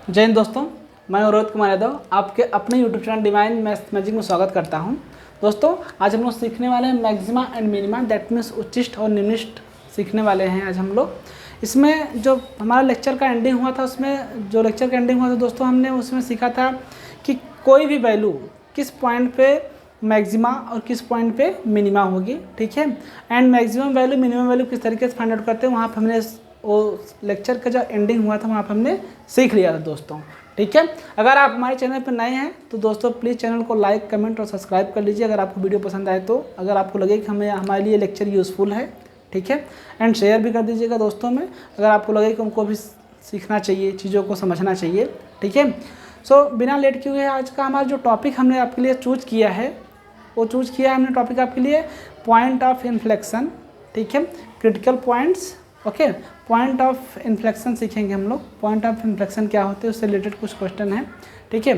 जय हिंद दोस्तों, मैं रोहित कुमार यादव आपके अपने YouTube channel divine math magic में स्वागत करता हूं। दोस्तों आज हम लोग सीखने वाले हैं maxima and minima, that means उच्चिष्ट और निम्निष्ट सीखने वाले हैं आज हम लोग। इसमें जो हमारा लेक्चर का एंडिंग हुआ था, उसमें जो लेक्चर का एंडिंग हुआ था दोस्तों, हमने उसमें सीखा था कि कोई भी वैल्यू किस पॉइंट पे मैक्सिमा और किस पॉइंट पे मिनिमा होगी, ठीक है। And maximum value minimum value किस तरीके से फाइंड आउट करते हैं, वहाँ पर हमने वो लेक्चर का जो एंडिंग हुआ था वहाँ पर हमने सीख लिया था दोस्तों, ठीक है। अगर आप हमारे चैनल पर नए हैं तो दोस्तों प्लीज़ चैनल को लाइक, कमेंट और सब्सक्राइब कर लीजिए अगर आपको वीडियो पसंद आए तो। अगर आपको लगे कि हमारे लिए लेक्चर यूज़फुल है, ठीक है। एंड शेयर भी कर दीजिएगा दोस्तों में, अगर आपको लगे कि उनको भी सीखना चाहिए, चीज़ों को समझना चाहिए, ठीक है। सो बिना लेट किए हुए आज का हमारा जो टॉपिक हमने आपके लिए चूज किया है, वो चूज किया है हमने टॉपिक आपके लिए पॉइंट ऑफ इन्फ्लेक्शन, ठीक है। Critical points, okay. Point of inflection सीखेंगे हम लोग। पॉइंट ऑफ इन्फ्लेक्शन क्या होते हैं उससे रिलेटेड कुछ क्वेश्चन है, ठीक है।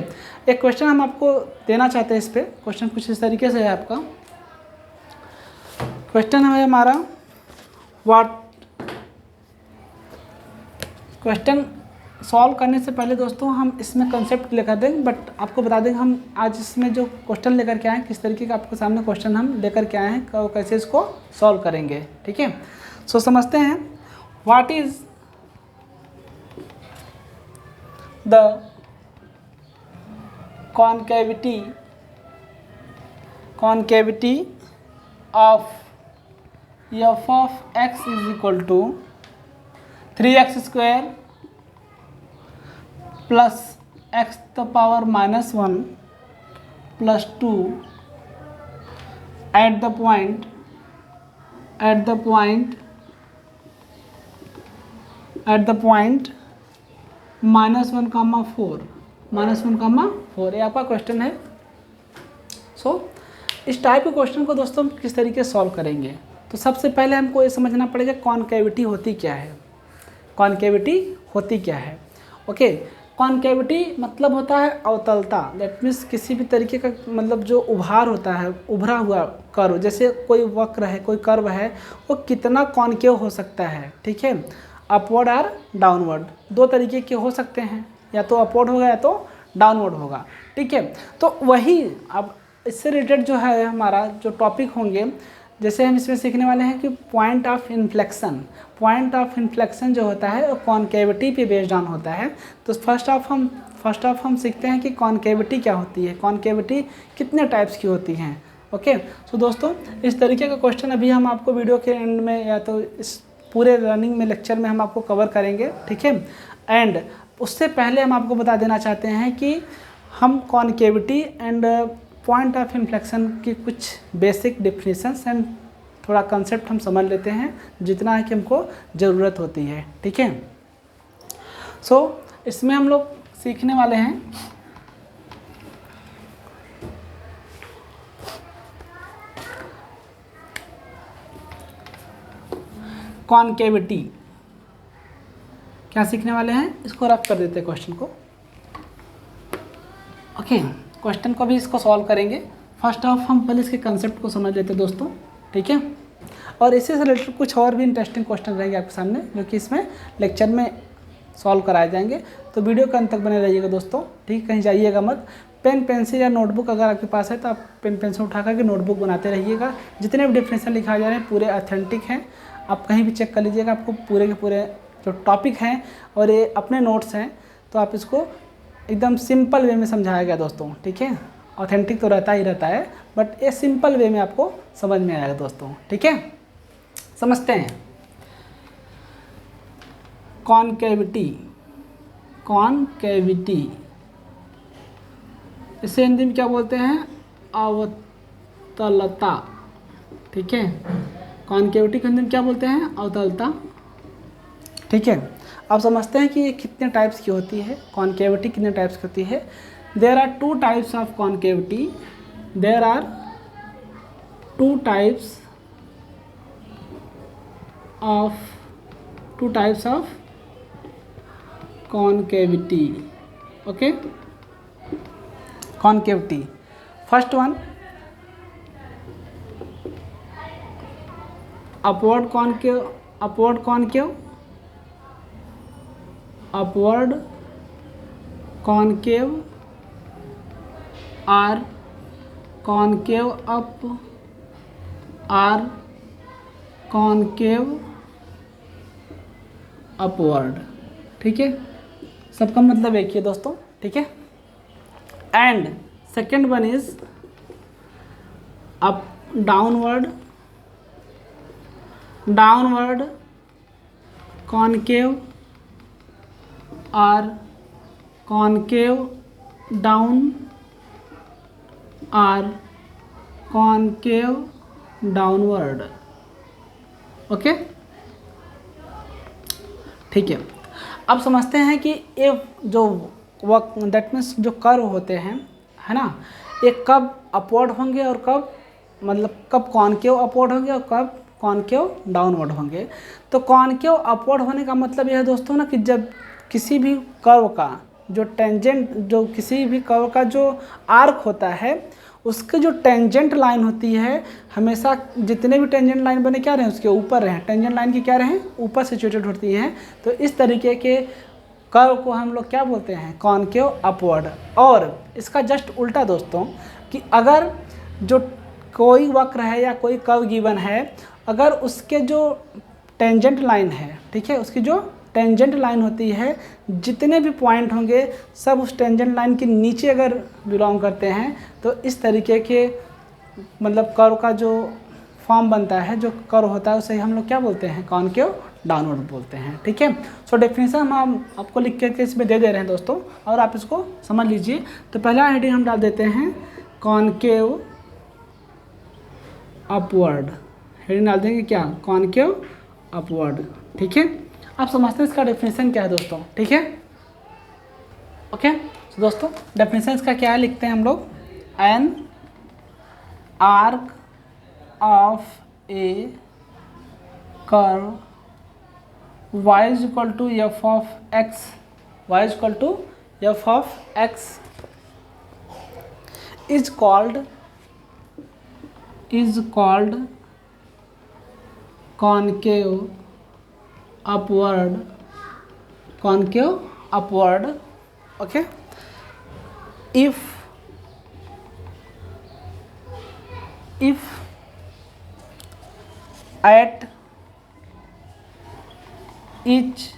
एक क्वेश्चन हम आपको देना चाहते हैं इस पर। क्वेश्चन कुछ इस तरीके से है आपका। क्वेश्चन है हमारा क्वेश्चन सॉल्व करने से पहले दोस्तों हम इसमें कंसेप्ट लेकर दें, बट आपको बता दें हम आज इसमें जो क्वेश्चन लेकर के आए हैं, किस तरीके का आपके सामने क्वेश्चन हम लेकर के आए हैं, कैसे इसको सॉल्व करेंगे, ठीक है। सो समझते हैं what is the concavity of f of x is equal to 3x square plus x to the power minus 1 plus 2 at the point minus 1 comma 4 ये आपका क्वेश्चन है। सो इस टाइप के क्वेश्चन को दोस्तों हम किस तरीके से सॉल्व करेंगे, तो सबसे पहले हमको ये समझना पड़ेगा कॉन्केविटी होती क्या है। कॉन्केविटी होती क्या है, ओके। कॉन्केविटी मतलब होता है अवतलता, दैट मीन्स किसी भी तरीके का मतलब जो उभार होता है, उभरा हुआ कर्व, जैसे कोई वक्र है, कोई कर्व है, वो कितना कॉन्केव हो सकता है, ठीक है। अपवर्ड और डाउनवर्ड दो तरीके के हो सकते हैं, या तो अपवर्ड होगा या तो डाउनवर्ड होगा, ठीक है। तो वही अब इससे रिलेटेड जो है हमारा जो टॉपिक होंगे, जैसे हम इसमें सीखने वाले हैं कि पॉइंट ऑफ इन्फ्लेक्शन जो होता है वो कॉन्केविटी पे बेस्ड ऑन होता है। तो फर्स्ट ऑफ हम सीखते हैं कि कॉन्केविटी क्या होती है, कॉन्केविटी कितने टाइप्स की होती हैं, ओके। सो दोस्तों इस तरीके का क्वेश्चन अभी हम आपको वीडियो के एंड में या तो इस पूरे रनिंग में लेक्चर में हम आपको कवर करेंगे, ठीक है। एंड उससे पहले हम आपको बता देना चाहते हैं कि हम concavity and point of inflection की कुछ बेसिक डिफिनीशंस एंड थोड़ा कंसेप्ट हम समझ लेते हैं, जितना है कि हमको ज़रूरत होती है, ठीक है। सो इसमें हम लोग सीखने वाले हैं कॉन्केविटी। क्या सीखने वाले हैं, इसको रफ कर देते हैं क्वेश्चन को, ओके। क्वेश्चन को भी इसको सॉल्व करेंगे। फर्स्ट ऑफ हम पहले इसके कंसेप्ट को समझ लेते हैं दोस्तों, ठीक है। और इसी से रिलेटेड कुछ और भी इंटरेस्टिंग क्वेश्चन रहेंगे आपके सामने, जो कि इसमें लेक्चर में सॉल्व कराए जाएंगे। तो वीडियो के अंत तक बने रहिएगा दोस्तों, ठीक, कहीं जाइएगा मत। पेन पेंसिल या नोटबुक अगर आपके पास है तो आप पेन पेंसिल उठा करके नोटबुक बनाते रहिएगा। जितने भी डेफिनेशन लिखाए जा रहे हैं पूरे ऑथेंटिक हैं, आप कहीं भी चेक कर लीजिएगा, आपको पूरे के पूरे जो टॉपिक हैं और ये अपने नोट्स हैं, तो आप इसको एकदम सिंपल वे में समझाया गया दोस्तों, ठीक है। ऑथेंटिक तो रहता ही रहता है, बट ये सिंपल वे में आपको समझ में आएगा दोस्तों, ठीक है। समझते हैं कॉन्केविटी इसे हिंदी में क्या बोलते हैं, अवतलता, ठीक है। कॉन्केविटी को हिंदी में क्या बोलते हैं, अवतलता, ठीक है। अब समझते हैं कि ये कितने टाइप्स की होती है, कॉन्केविटी कितने टाइप्स की होती है। There are two types of concavity, okay. Concavity first one upward concave concave or concave up or concave upward. ठीक है, सबका मतलब एक ही है दोस्तों। ठीक है, and second one is up downward concave or concave down or concave downward. Okay, ठीक है। अब समझते हैं कि ये जो वर्क दैट मीन्स जो कर्व होते हैं, है ना, ये कब अपवर्ड होंगे और कब, मतलब कब कॉनकेव अपवर्ड होंगे और कब कॉनकेव डाउनवर्ड होंगे। तो कॉनकेव अपवर्ड होने का मतलब यह है दोस्तों ना कि जब किसी भी कर्व का जो टेंजेंट, जो किसी भी कर्व का जो आर्क होता है, उसके जो टेंजेंट लाइन होती है, हमेशा जितने भी टेंजेंट लाइन बने क्या रहे, उसके ऊपर रहें, टेंजेंट लाइन की क्या रहें, ऊपर सिचुएटेड होती हैं। तो इस तरीके के कर्व को हम लोग क्या बोलते हैं, कॉनकेव अपवर्ड। और इसका जस्ट उल्टा दोस्तों, कि अगर जो कोई वक्र है या कोई कर्व गिवन है, अगर उसके जो टेंजेंट लाइन है, ठीक है, उसकी जो टेंजेंट लाइन होती है, जितने भी पॉइंट होंगे सब उस टेंजेंट लाइन के नीचे अगर बिलोंग करते हैं, तो इस तरीके के मतलब कर्व का जो फॉर्म बनता है, जो कर्व होता है, उसे हम लोग क्या बोलते हैं, कॉनकेव डाउनवर्ड बोलते हैं। ठीक है, सो डेफिनेशन हम आपको लिख के इसमें दे रहे हैं दोस्तों, और आप इसको समझ लीजिए। तो पहला हेडिंग हम डाल देते हैं कॉनकेव अपवर्ड, हेडिंग डाल देंगे क्या, कॉनकेव अपवर्ड। ठीक है, आप समझते हैं इसका डेफिनेशन क्या है दोस्तों। ठीक है, ओके। तो दोस्तों डेफिनेशन इसका क्या है, लिखते हैं हम लोग, an arc of A curve y is equal to f of x, y is equal to f of x is called concave upward, okay, if at each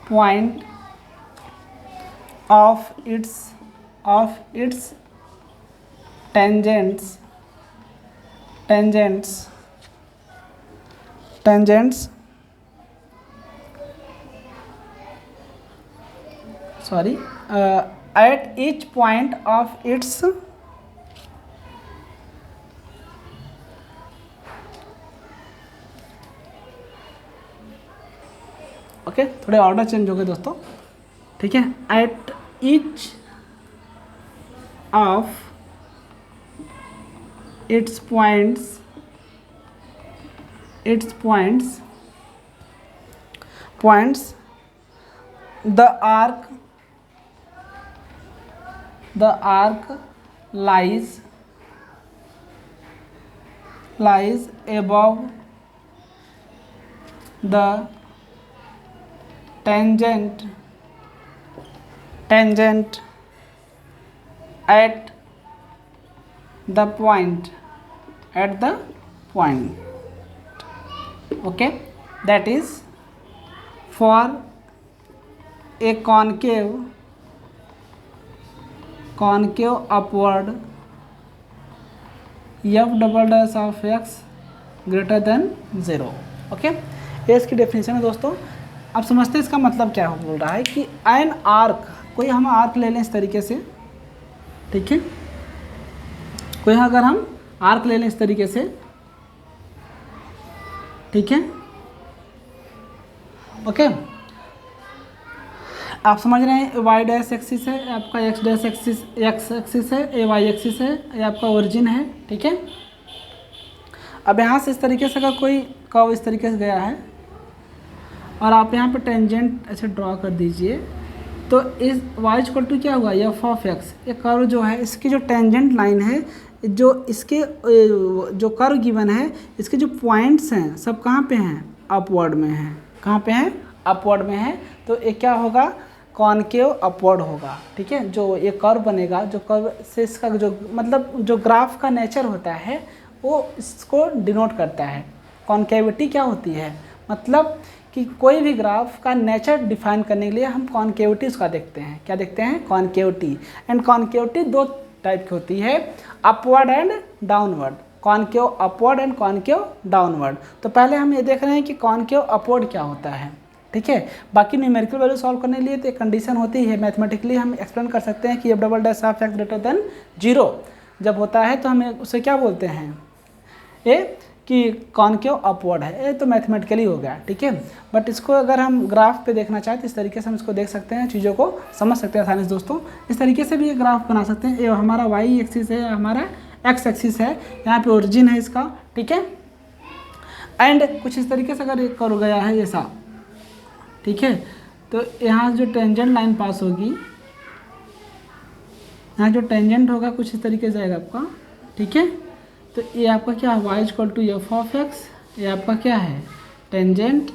point of its tangents at each point of its okay, थोड़े order change हो गए दोस्तों। ठीक है, at each of its points the arc lies above the tangent at the point, okay, that is for a concave upward f double dash of x greater than 0। Okay, ये इसकी definition है दोस्तों। आप समझते हैं इसका मतलब क्या हो, बोल रहा है कि एन आर्क, कोई हम आर्क ले लें इस तरीके से, ठीक है, कोई अगर हम आर्क ले लें इस तरीके से, ठीक है, ओके, आप समझ रहे हैं वाई डैश एक्सिस है, आपका एक्स डैश एक्सिस है, ये वाई एक्सिस है, ये आपका ओरिजिन है। ठीक है, अब यहाँ से इस तरीके से अगर कोई कर्व इस तरीके से गया है और आप यहाँ पे टेंजेंट ऐसे ड्रॉ कर दीजिए, तो इस वाई इक्वल टू क्या हुआ, एफ ऑफ एक्स, ये कर्व जो है इसकी जो टेंजेंट लाइन है, जो इसके जो कर्व गिवन है, इसके जो पॉइंट्स हैं सब कहाँ पे हैं, अपवर्ड में हैं। कहाँ पे हैं, अपवर्ड में है। तो ये क्या होगा, कॉनकेव अपवर्ड होगा। ठीक है, जो ये कर्व बनेगा, जो कर्व से इसका जो मतलब जो ग्राफ का नेचर होता है वो इसको डिनोट करता है। कॉनकेविटी क्या होती है, मतलब कि कोई भी ग्राफ का नेचर डिफाइन करने के लिए हम कॉनकेविटी उसका देखते हैं। क्या देखते हैं, कॉनकेविटी। एंड कॉनकेविटी दो टाइप की होती है, upward and downward. Concave upward and concave downward. तो पहले हम ये देख रहे हैं कि कॉनकेव अपवर्ड क्या होता है। ठीक है, बाकी न्यूमेरिकल वैल्यू सॉल्व करने के लिए तो एक कंडीशन होती है, मैथमेटिकली हम एक्सप्लेन कर सकते हैं कि f double dash of x greater than 0 जब होता है तो हमें उसे क्या बोलते हैं, ए कि कॉनकेव अपवर्ड है। ये तो मैथमेटिकली हो गया। ठीक है, बट इसको अगर हम ग्राफ पे देखना चाहें तो इस तरीके से हम इसको देख सकते हैं, चीज़ों को समझ सकते हैं आसानी से दोस्तों। इस तरीके से भी ये ग्राफ बना सकते हैं। ये हमारा वाई एक्सिस है, हमारा एक्स एक्सिस है, यहाँ पे ओरिजिन है इसका। ठीक है, एंड कुछ इस तरीके से अगर ये कर गया है ऐसा, ठीक है, तो यहाँ जो टेंजेंट लाइन पास होगी, यहाँ जो टेंजेंट होगा कुछ इस तरीके से आएगा आपका। ठीक है, तो ये आपका क्या है, y equal to f of x, ये आपका क्या है, टेंजेंट,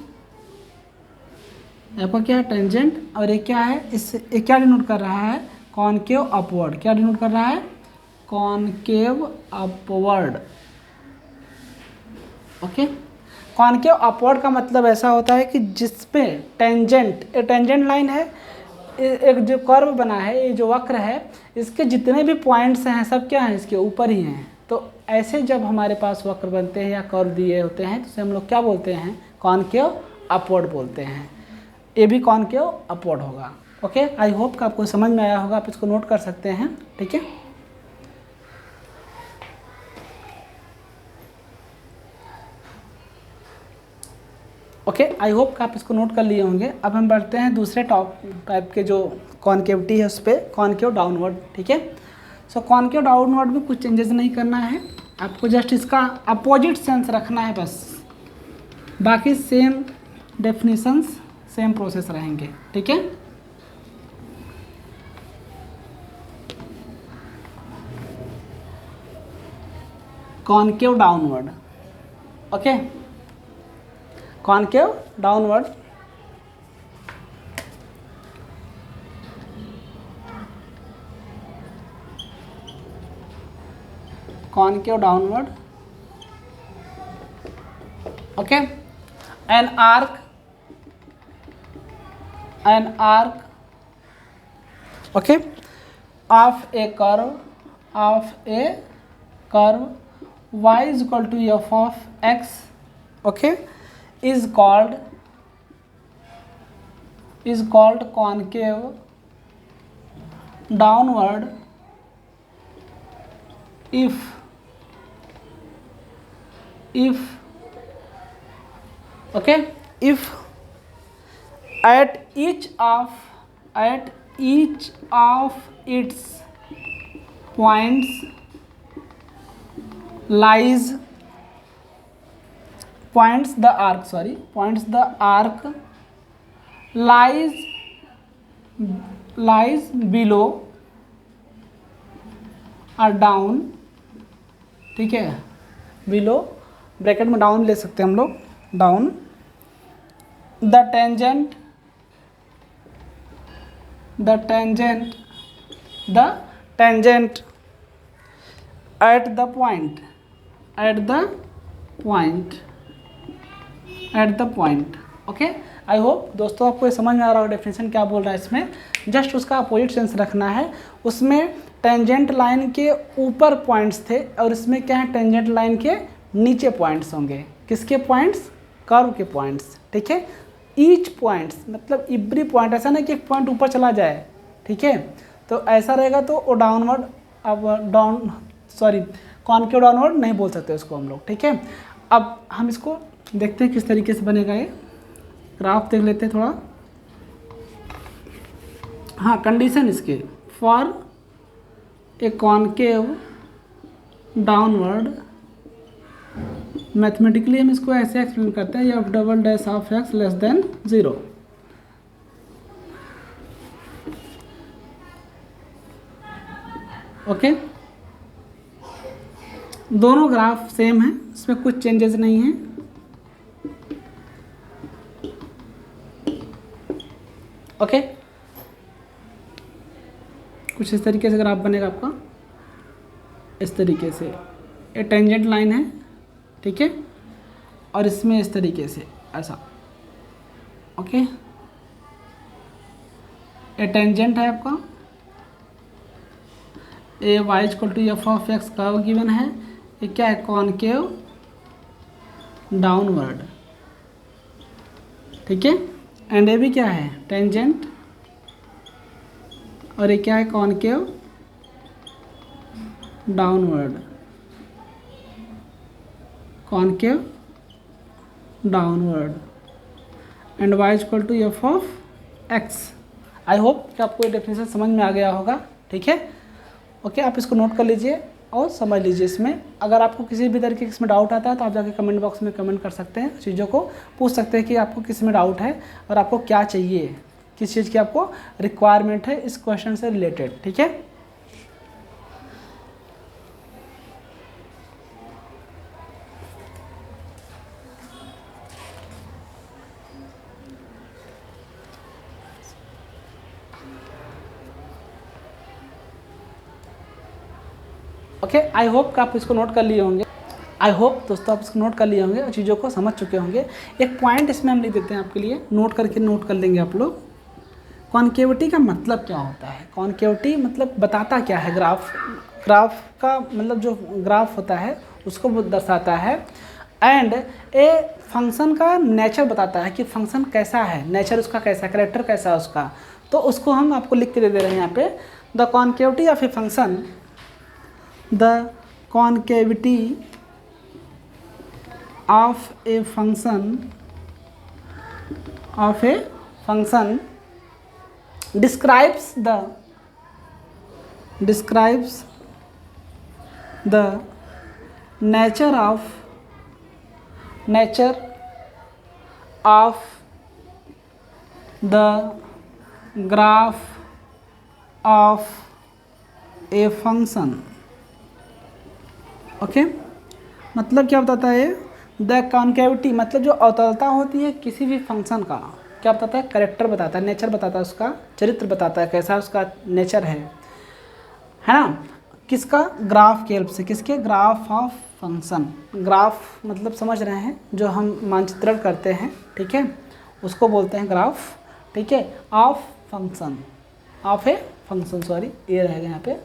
आपका क्या है टेंजेंट, और ये क्या है, इससे ये क्या डिनोट कर रहा है, कॉनकेव अपवर्ड। क्या डिनोट कर रहा है, concave upward. Okay, concave upward का मतलब ऐसा होता है कि जिसपे टेंजेंट, टेंजेंट लाइन है, एक जो कर्व बना है, ये जो वक्र है, इसके जितने भी पॉइंट्स हैं सब क्या हैं, इसके ऊपर ही हैं। तो ऐसे जब हमारे पास वक्र बनते हैं या कर्व दिए होते हैं तो उसे हम लोग क्या बोलते हैं, कॉनकेव अपवर्ड बोलते हैं। ये भी कॉनकेव अपवर्ड होगा। ओके, आई होप कि आपको समझ में आया होगा, आप इसको नोट कर सकते हैं। ठीक है, ओके, आई होप कि आप इसको नोट कर लिए होंगे। अब हम बढ़ते हैं दूसरे टाइप के जो कॉनकेविटी है उस पर, कॉनकेव डाउनवर्ड। ठीक है, सो कॉनकेव डाउनवर्ड में कुछ चेंजेस नहीं करना है आपको, जस्ट इसका अपोजिट सेंस रखना है बस, बाकी सेम डेफिनेशंस सेम प्रोसेस रहेंगे। ठीक है, concave downward. Okay, concave downward, concave downward. Okay, an arc okay of a curve y is equal to f of x, okay, is called concave downward if okay, if at each of its points the arc lies below or down, ठीक है, below bracket में down ले सकते हैं हम लोग, down the tangent at the point। Okay, I hope दोस्तों आपको ये समझ में आ रहा होगा डेफिनेशन क्या बोल रहा है इसमें। जस्ट उसका अपोजिट सेंस रखना है। उसमें टेंजेंट लाइन के ऊपर पॉइंट्स थे और इसमें क्या है, टेंजेंट लाइन के नीचे पॉइंट्स होंगे। किसके पॉइंट्स, कर्व के पॉइंट्स। ठीक है, ईच पॉइंट्स मतलब एवरी पॉइंट, ऐसा नहीं कि एक पॉइंट ऊपर चला जाए। ठीक है, तो ऐसा रहेगा तो वो डाउनवर्ड, अब कॉनकेव डाउनवर्ड नहीं बोल सकते उसको हम लोग। ठीक है, अब हम इसको देखते हैं किस तरीके से बनेगा। ये ग्राफ देख लेते हैं थोड़ा। हाँ, कंडीशन इसके, for a concave downward, mathematically हम इसको ऐसे एक्सप्लेन करते हैं, F double dash of x less than 0। Okay, दोनों ग्राफ सेम है, इसमें कुछ चेंजेस नहीं है। ओके, कुछ इस तरीके से ग्राफ बनेगा आपका, इस तरीके से ये टेंजेंट लाइन है, ठीक है, और इसमें इस तरीके से ऐसा, ओके, ये टेंजेंट है आपका, a y equal to f of x curve given है, ये क्या है, कॉनकेव डाउनवर्ड, ठीक है, एंड ये भी क्या है, टेंजेंट, और ये क्या है, concave downward, concave downward, and y equal to f of x. I hope कि आपको ये डेफिनेशन समझ में आ गया होगा, ठीक है, ओके, आप इसको नोट कर लीजिए और समझ लीजिए। इसमें अगर आपको किसी भी तरीके इसमें डाउट आता है तो आप जाके कमेंट बॉक्स में कमेंट कर सकते हैं, चीज़ों को पूछ सकते हैं कि आपको किस में डाउट है और आपको क्या चाहिए, किस चीज़ की आपको रिक्वायरमेंट है इस क्वेश्चन से रिलेटेड, ठीक है। ओके, आई होप कि आप इसको नोट कर लिए होंगे, आई होप दोस्तों आप इसको नोट कर लिए होंगे और चीज़ों को समझ चुके होंगे। एक पॉइंट इसमें हम लिख देते हैं आपके लिए, नोट करके नोट कर लेंगे आप लोग। कॉन्केविटी का मतलब क्या होता है? कॉन्केविटी मतलब बताता क्या है, ग्राफ का मतलब जो ग्राफ होता है उसको वो दर्शाता है, एंड ए फंक्शन का नेचर बताता है कि फंक्शन कैसा है, नेचर उसका कैसा है, कैरेक्टर कैसा है उसका। तो उसको हम आपको लिख के दे रहे हैं यहाँ पे, the concavity of a function, the concavity of a function describes the nature of the graph of a function, okay मतलब क्या बताता है, द कॉन्केविटी मतलब जो अवतलता होती है किसी भी फंक्शन का, क्या बताता है, करेक्टर बताता है, नेचर बताता है, उसका चरित्र बताता है, कैसा उसका नेचर है ना, किसका, ग्राफ के हेल्प से, किसके, ग्राफ ऑफ फंक्शन। ग्राफ मतलब समझ रहे हैं जो हम मानचित्रण करते हैं, ठीक है, उसको बोलते हैं ग्राफ, ठीक है, of function, of a function, sorry ये रहेगा यहाँ पे,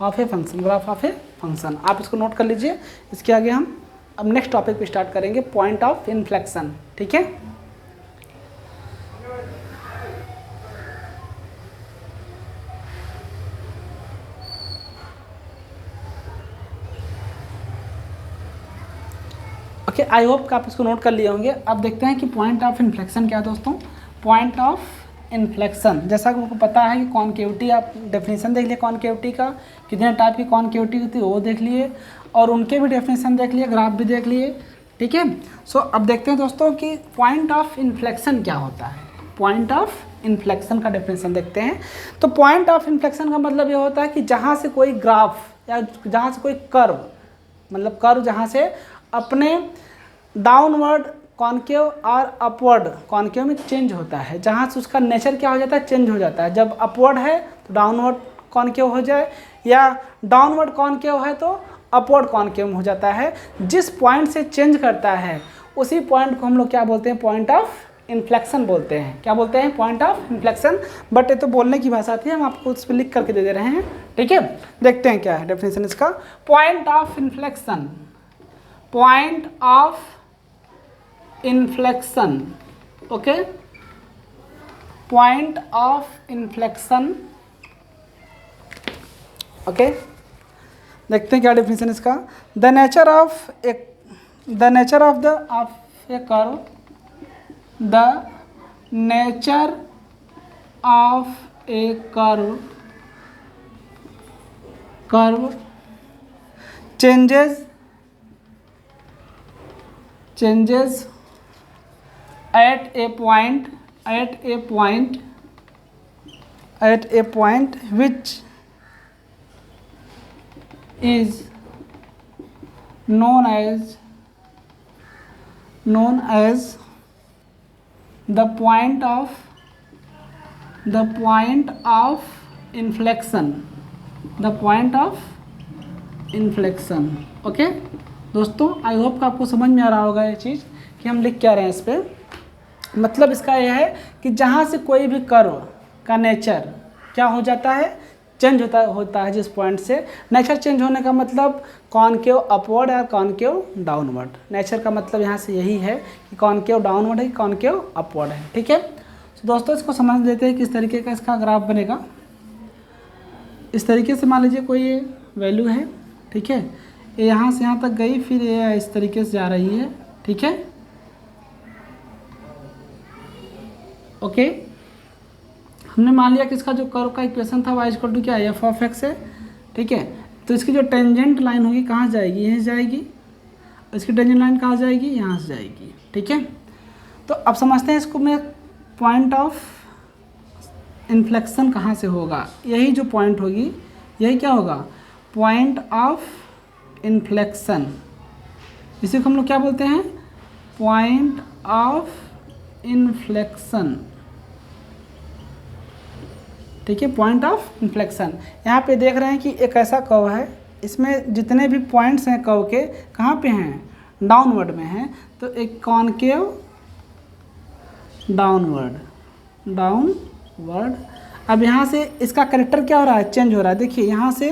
of a function, graph of a function. आप इसको नोट कर लीजिए। इसके आगे हम अब नेक्स्ट टॉपिक पे स्टार्ट करेंगे, पॉइंट ऑफ इन्फ्लेक्शन, ठीक है। ओके, आई होप कि आप इसको नोट कर लिए होंगे। अब देखते हैं कि पॉइंट ऑफ इन्फ्लेक्शन क्या है दोस्तों। पॉइंट ऑफ इन्फ्लेक्शन, जैसा कि आपको पता है कि कॉन्केविटी, आप डेफिनेशन देख लिए कॉन्केविटी का, कितने टाइप की कॉन्केविटी होती है वो देख लिए, और उनके भी डेफिनेशन देख लिए, ग्राफ भी देख लिए, ठीक है। सो अब देखते हैं दोस्तों कि पॉइंट ऑफ इन्फ्लेक्शन क्या होता है। पॉइंट ऑफ इन्फ्लेक्शन का डेफिनेशन देखते हैं। तो पॉइंट ऑफ इन्फ्लेक्शन का मतलब ये होता है कि जहाँ से कोई ग्राफ या जहाँ से कोई कर्व, मतलब कर्व जहाँ से अपने डाउनवर्ड कॉन्केव और अपवर्ड कॉन्केव में चेंज होता है, जहाँ से उसका नेचर क्या हो जाता है, चेंज हो जाता है। जब अपवर्ड है तो डाउनवर्ड कॉन्केव हो जाए, या डाउनवर्ड कॉन्केव है तो अपवर्ड कॉन्केव हो जाता है। जिस पॉइंट से चेंज करता है उसी पॉइंट को हम लोग क्या बोलते हैं, पॉइंट ऑफ इन्फ्लेक्शन बोलते हैं। क्या बोलते हैं, पॉइंट ऑफ इन्फ्लेक्शन। बट ये तो बोलने की भाषा थी, हम आपको उस पर लिख करके दे रहे हैं, ठीक है। देखते हैं क्या है डेफिनेशन इसका। Point of inflection, point of inflection, okay, point of inflection, okay. देखते हैं क्या डेफिनेशन इसका। The nature of A curve, the nature of A curve changes at a point which is known as the point of inflection, the point of inflection. Okay दोस्तों, आई hope कि आपको समझ में आ रहा होगा ये चीज़ कि हम लिख क्या रहे हैं इस पर। मतलब इसका यह है कि जहाँ से कोई भी कर्व का नेचर क्या हो जाता है, चेंज होता है जिस पॉइंट से। नेचर चेंज होने का मतलब कॉनकेव अपवर्ड या कॉनकेव डाउनवर्ड। नेचर का मतलब यहाँ से यही है कि कॉनकेव डाउनवर्ड है कि कॉनकेव अपवर्ड है। ठीक है, तो दोस्तों इसको समझ लेते हैं किस तरीके का इसका ग्राफ बनेगा। इस तरीके से मान लीजिए कोई ये वैल्यू है, ठीक है, ये यहाँ से यहाँ तक गई, फिर ये इस तरीके से जा रही है। ठीक है, ओके, हमने मान लिया कि इसका जो कर्व का इक्वेशन था y इक्वल टू क्या है, एफ ऑफ एक्स है। ठीक है, तो इसकी जो टेंजेंट लाइन होगी कहाँ जाएगी, यहीं जाएगी। इसकी टेंजेंट लाइन कहाँ जाएगी, यहाँ से जाएगी। ठीक है, तो अब समझते हैं इसको मैं पॉइंट ऑफ इन्फ्लेक्शन कहाँ से होगा। यही जो पॉइंट होगी यही क्या होगा, पॉइंट ऑफ इन्फ्लेक्शन। इसी को हम लोग क्या बोलते हैं, पॉइंट ऑफ इन्फ्लेक्शन। ठीक है, पॉइंट ऑफ इन्फ्लेक्शन। यहाँ पे देख रहे हैं कि एक ऐसा कर्व है, इसमें जितने भी पॉइंट्स हैं कर्व के कहाँ पे हैं, डाउनवर्ड में हैं। तो एक कॉनकेव डाउनवर्ड। अब यहाँ से इसका कैरेक्टर क्या हो रहा है, चेंज हो रहा है। देखिए यहाँ से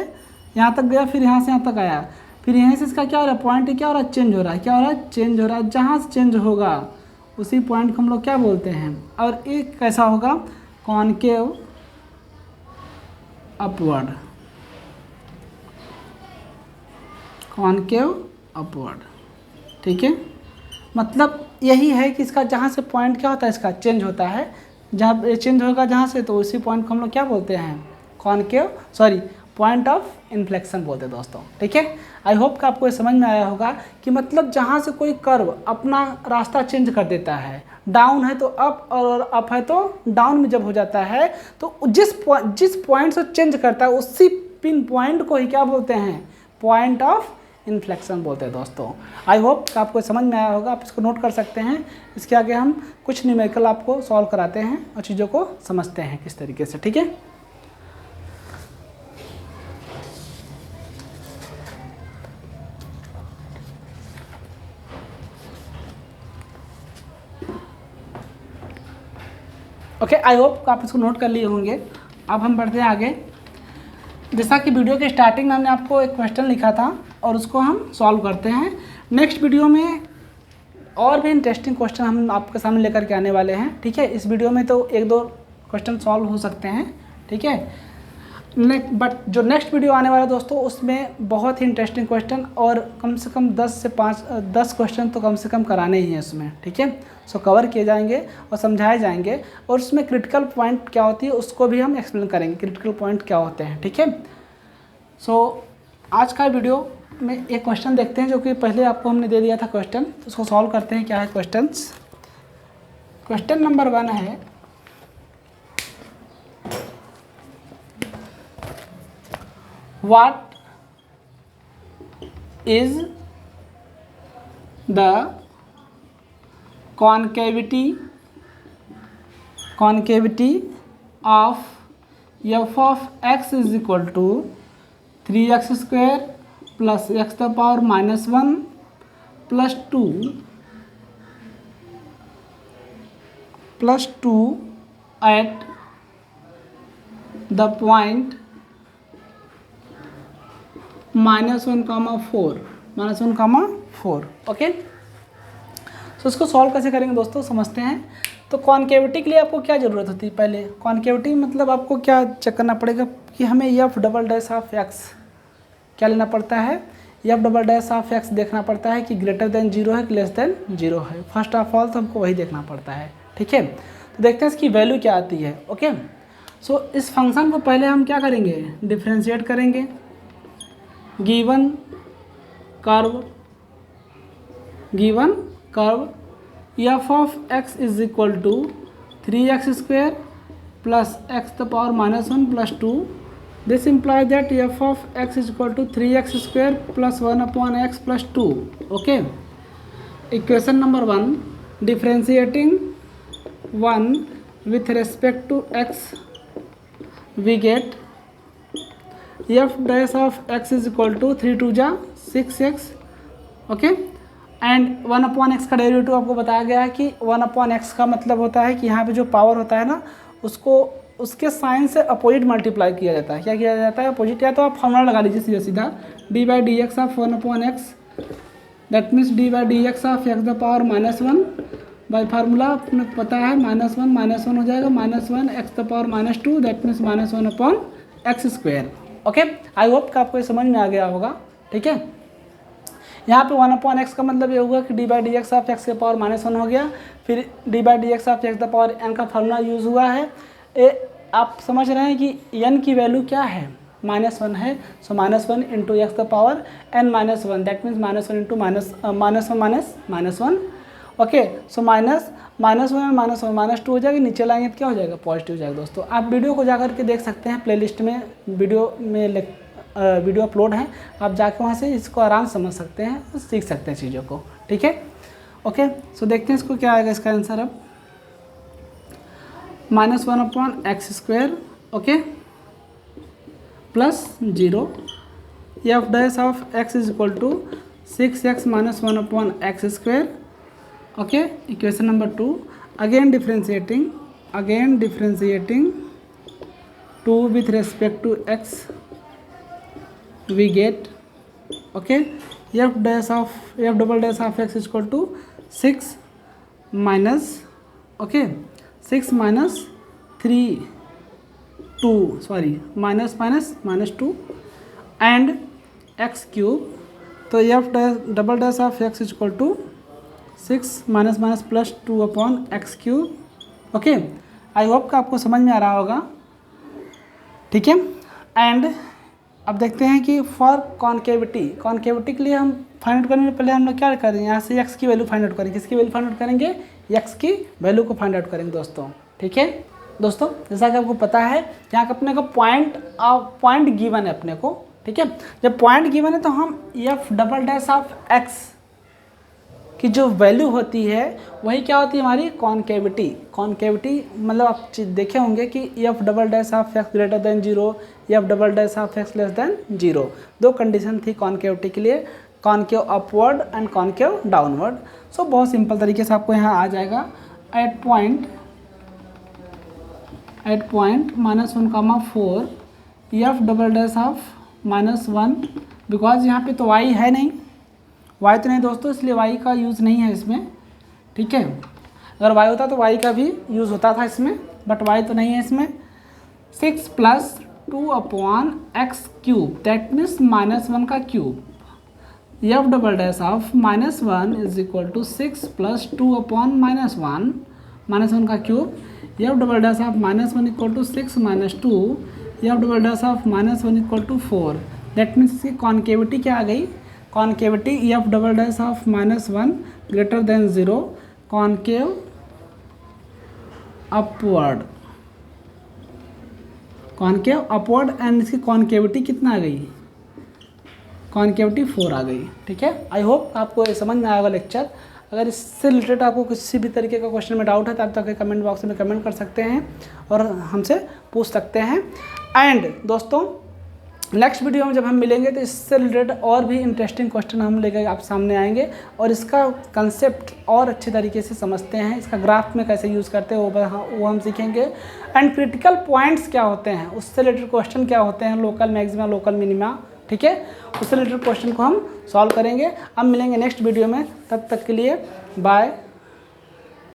यहाँ तक गया, फिर यहाँ से यहाँ तक आया, फिर यहाँ से इसका क्या हो रहा है, पॉइंट क्या हो रहा है, चेंज हो रहा है। क्या हो रहा है, चेंज हो रहा है। जहाँ से चेंज होगा उसी पॉइंट को हम लोग क्या बोलते हैं। और एक कैसा होगा, कॉनकेव अपवर्ड, कॉनकेव अपवर्ड। ठीक है, मतलब यही है कि इसका जहाँ से पॉइंट क्या होता है, इसका चेंज होता है। जहाँ चेंज होगा जहाँ से, तो उसी पॉइंट को हम लोग क्या बोलते हैं, पॉइंट ऑफ इन्फ्लेक्शन बोलते हैं दोस्तों। ठीक है, आई होप कि आपको ये समझ में आया होगा कि मतलब जहाँ से कोई कर्व अपना रास्ता चेंज कर देता है, डाउन है तो अप और अप है तो डाउन में जब हो जाता है, तो जिस पॉइंट से चेंज करता है उसी पिन पॉइंट को ही क्या बोलते हैं, पॉइंट ऑफ इन्फ्लेक्शन बोलते हैं दोस्तों। आई होप कि आपको समझ में आया होगा, आप इसको नोट कर सकते हैं। इसके आगे हम कुछ न्यूमेरिकल आपको सॉल्व कराते हैं और चीज़ों को समझते हैं किस तरीके से। ठीक है, ओके, आई होप आप इसको नोट कर लिए होंगे। अब हम बढ़ते हैं आगे। जैसा कि वीडियो के स्टार्टिंग में हमने आपको एक क्वेश्चन लिखा था और उसको हम सॉल्व करते हैं। नेक्स्ट वीडियो में और भी इंटरेस्टिंग क्वेश्चन हम आपके सामने लेकर के आने वाले हैं। ठीक है, इस वीडियो में तो एक दो क्वेश्चन सॉल्व हो सकते हैं। ठीक है, बट जो नेक्स्ट वीडियो आने वाला है दोस्तों, उसमें बहुत ही इंटरेस्टिंग क्वेश्चन और कम से कम 10 क्वेश्चन तो कम से कम कराने ही हैं उसमें। ठीक है, सो कवर किए जाएंगे और समझाए जाएंगे, और उसमें क्रिटिकल पॉइंट क्या होती है उसको भी हम एक्सप्लेन करेंगे, क्रिटिकल पॉइंट क्या होते हैं। ठीक है, सो आज का वीडियो में एक क्वेश्चन देखते हैं जो कि पहले आपको हमने दे दिया था क्वेश्चन, तो उसको सॉल्व करते हैं। क्या है क्वेश्चंस, क्वेश्चन नंबर 1 है, what is the concavity of f of x is equal to 3x square plus x to the power minus 1 plus 2 at the point -1,4। Okay, तो इसको सॉल्व कैसे करेंगे दोस्तों, समझते हैं। तो कॉन्केविटी के लिए आपको क्या ज़रूरत होती है, पहले कॉन्केविटी मतलब आपको क्या चेक करना पड़ेगा कि हमें F double dash of x क्या लेना पड़ता है, F double dash of x देखना पड़ता है कि ग्रेटर देन 0 है कि लेस देन 0 है। फर्स्ट ऑफ ऑल तो हमको वही देखना पड़ता है। ठीक है, तो देखते हैं इसकी वैल्यू क्या आती है। ओके, सो इस फंक्शन को पहले हम क्या करेंगे, डिफ्रेंशिएट करेंगे। Given curve f of x is equal to 3x square plus x to the power -1 plus 2। This implies that f of x is equal to 3x square plus 1/x plus 2। Okay, equation number 1, differentiating 1 with respect to x we get f dash of x is equal to 3 2 जा 6x, okay. And 1/x का derivative आपको बताया गया है कि 1/x का मतलब होता है कि यहाँ पे जो पावर होता है ना, उसको उसके साइन से अपोजिट मल्टीप्लाई किया जाता है। क्या किया जाता है? अपोजिट। या तो आप फॉर्मूला लगा लीजिए सीधा सीधा, D by D x of 1/x, that means D by D x of x the power -1 by formula अपने पता है -1 हो जाएगा, -1 x the power -2, that means -1/x²। Okay, I hope कि आपको ये समझ में आ गया होगा। ठीक है, यहाँ पे 1/x का मतलब ये हुआ कि D by D x of x के पावर -1 हो गया, फिर D by D x of x the power n का फार्मूला यूज़ हुआ है। आप समझ रहे हैं कि n की वैल्यू क्या है? -1 है, so -1 into x the power n-1, that means -1 into -1, okay. So -1 और -1 -2 हो जाएगा, नीचे लाएंगे तो क्या हो जाएगा? पॉजिटिव हो जाएगा। दोस्तों आप वीडियो को जाकर के देख सकते हैं, प्लेलिस्ट में वीडियो अपलोड है, आप जाके वहाँ से इसको आराम समझ सकते हैं और सीख सकते हैं चीज़ों को। ठीक है, ओके। सो देखते हैं इसको क्या आएगा इसका आंसर अब। -1/x², okay, plus 0, f dash of x is equal to 6x - 1/x², okay. Equation number 2, again differentiating 2 with respect to x we get, okay, f double dash of x is equal to 6 minus, okay, 6 minus 3 2 sorry minus 2 and x cube, तो f double dash of x is equal to 6 minus plus 2/x³, okay. I hope कि आपको समझ में आ रहा होगा। ठीक है, and अब देखते हैं कि फॉर कॉन्केविटी के लिए हम फाइंड आउट करेंगे। पहले हम लोग क्या करेंगे, यहाँ से x की वैल्यू फाइंड आउट करेंगे। किसकी वैल्यू फाइंड आउट करेंगे? x की वैल्यू को फाइंड आउट करेंगे दोस्तों। ठीक है दोस्तों, जैसा कि आपको पता है यहाँ का अपने को पॉइंट गिवन है अपने को। ठीक है, जब पॉइंट गिवन है तो हम F double dash of x की जो वैल्यू होती है वही क्या होती है? हमारी कॉन्केविटी मतलब आप देखे होंगे कि f double dash of x greater than 0, f double dash of x less than 0। दो कंडीशन थी कॉन्केविटी के लिए, concave upward and concave downward. So बहुत सिंपल तरीके से आपको यहाँ आ जाएगा। At point -1, f double dash of -1, because यहाँ पे तो y है नहीं, y तो नहीं दोस्तों, इसलिए y का यूज़ नहीं है इसमें। ठीक है, अगर y होता तो y का भी यूज़ होता था इसमें, बट y तो नहीं है इसमें। 6 + 2/x³ दैट मीन्स -1 का cube. F double dash of -1 is equal to 6 + 2/-1 का cube. F double dash of -1 equal to 6 - 2, f double dash of -1 equal to 4, that means इसकी कॉन्केविटी क्या आ गई? Concavity f double dash of -1 greater than 0, concave upward and इसकी concavity कितना आ गई? Concavity 4 आ गई। ठीक है, आई होप आपको ये समझ में आएगा लेक्चर। अगर इससे रिलेटेड आपको किसी भी तरीके का क्वेश्चन में डाउट है तो आप तक कमेंट बॉक्स में कमेंट कर सकते हैं और हमसे पूछ सकते हैं। एंड दोस्तों नेक्स्ट वीडियो में जब हम मिलेंगे तो इससे रिलेटेड और भी इंटरेस्टिंग क्वेश्चन हम लेकर आप सामने आएंगे और इसका कंसेप्ट और अच्छे तरीके से समझते हैं, इसका ग्राफ में कैसे यूज़ करते हैं वो हम सीखेंगे। एंड क्रिटिकल पॉइंट्स क्या होते हैं, उससे रिलेटेड क्वेश्चन क्या होते हैं, लोकल मैक्सिमा लोकल मिनिमा, ठीक है, उससे रिलेटेड क्वेश्चन को हम सॉल्व करेंगे। अब मिलेंगे नेक्स्ट वीडियो में, तब तक के लिए बाय।